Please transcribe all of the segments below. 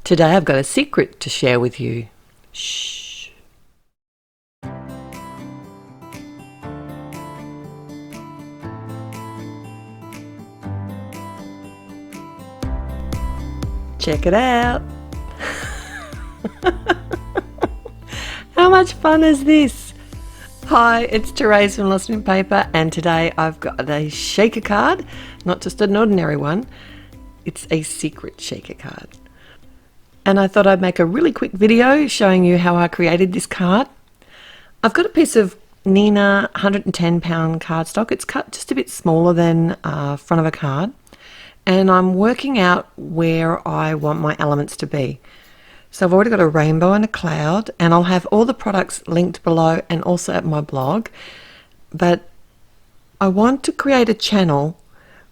Today I've got a secret to share with you. Shh. Check it out. How much fun is this? Hi, it's Therese from Lostinpaper, and today I've got a shaker card, not just an ordinary one. It's a secret shaker card. And I thought I'd make a really quick video showing you how I created this card. I've got a piece of neenah 110-pound cardstock. It's cut just a bit smaller than front of a card. And I'm working out where I want my elements to be. So I've already got a rainbow and a cloud, and I'll have all the products linked below and also at my blog. But I want to create a channel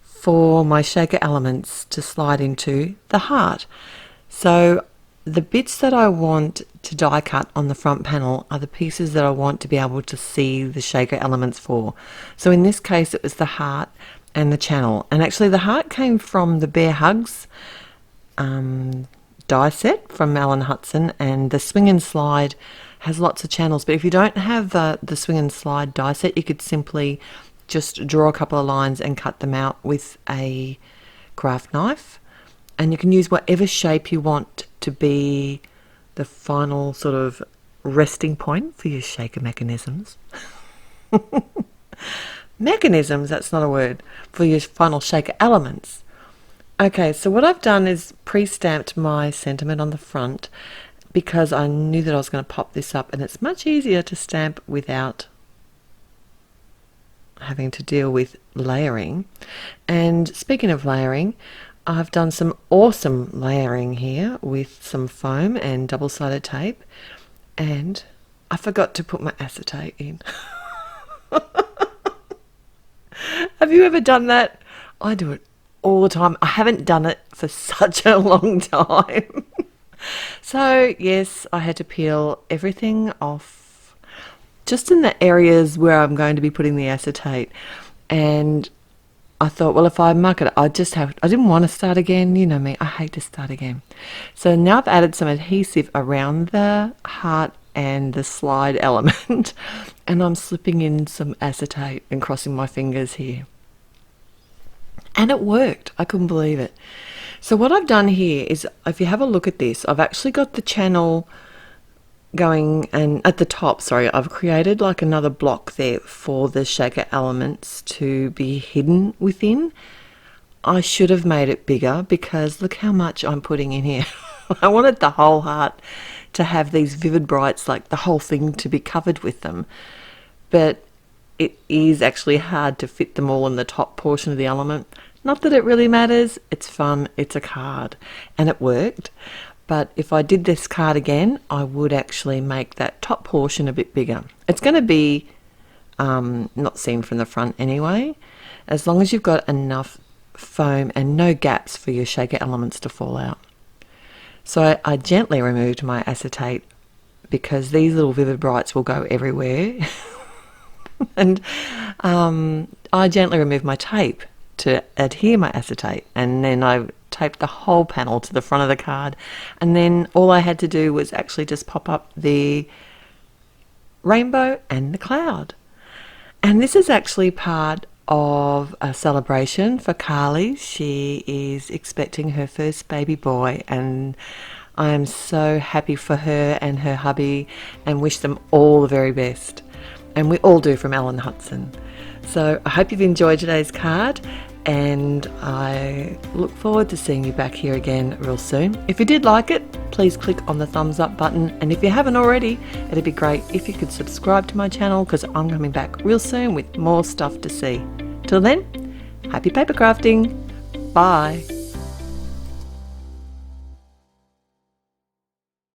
for my shaker elements to slide into the heart. So the bits that I want to die cut on the front panel are the pieces that I want to be able to see the shaker elements for. So in this case it was the heart and the channel, and actually the heart came from the Bear Hugs die set from Alan Hudson, and the swing and slide has lots of channels. But if you don't have the swing and slide die set, you could simply just draw a couple of lines and cut them out with a craft knife, and you can use whatever shape you want to be the final sort of resting point for your shaker mechanisms. Mechanisms, that's not a word, for your final shaker elements. Okay, so what I've done is pre-stamped my sentiment on the front because I knew that I was going to pop this up, and it's much easier to stamp without having to deal with layering. And speaking of layering, I've done some awesome layering here with some foam and double-sided tape, and I forgot to put my acetate in. Have you ever done that? I do it all the time. I haven't done it for such a long time. So yes, I had to peel everything off just in the areas where I'm going to be putting the acetate, and I thought, well, if I muck it, I didn't want to start again. You know me, I hate to start again. So now I've added some adhesive around the heart and the slide element, and I'm slipping in some acetate and crossing my fingers here. And it worked. I couldn't believe it. So what I've done here is, if you have a look at this, I've actually got the channel going, and at the top, sorry, I've created like another block there for the shaker elements to be hidden within. I should have made it bigger because look how much I'm putting in here. I wanted the whole heart to have these vivid brights, like the whole thing to be covered with them. But it is actually hard to fit them all in the top portion of the element. Not that it really matters, it's fun, it's a card, and it worked. But if I did this card again, I would actually make that top portion a bit bigger. It's going to be not seen from the front anyway, as long as you've got enough foam and no gaps for your shaker elements to fall out. So I gently removed my acetate because these little vivid brights will go everywhere. And I gently removed my tape to adhere my acetate, and then I taped the whole panel to the front of the card, and then all I had to do was actually just pop up the rainbow and the cloud. And this is actually part of a celebration for Carly. She is expecting her first baby boy, and I am so happy for her and her hubby and wish them all the very best. And we all do from Alan Hudson. So I hope you've enjoyed today's card, and I look forward to seeing you back here again real soon. If you did like it, please click on the thumbs up button, and if you haven't already, it'd be great if you could subscribe to my channel, because I'm coming back real soon with more stuff to see. Till then, happy paper crafting. Bye.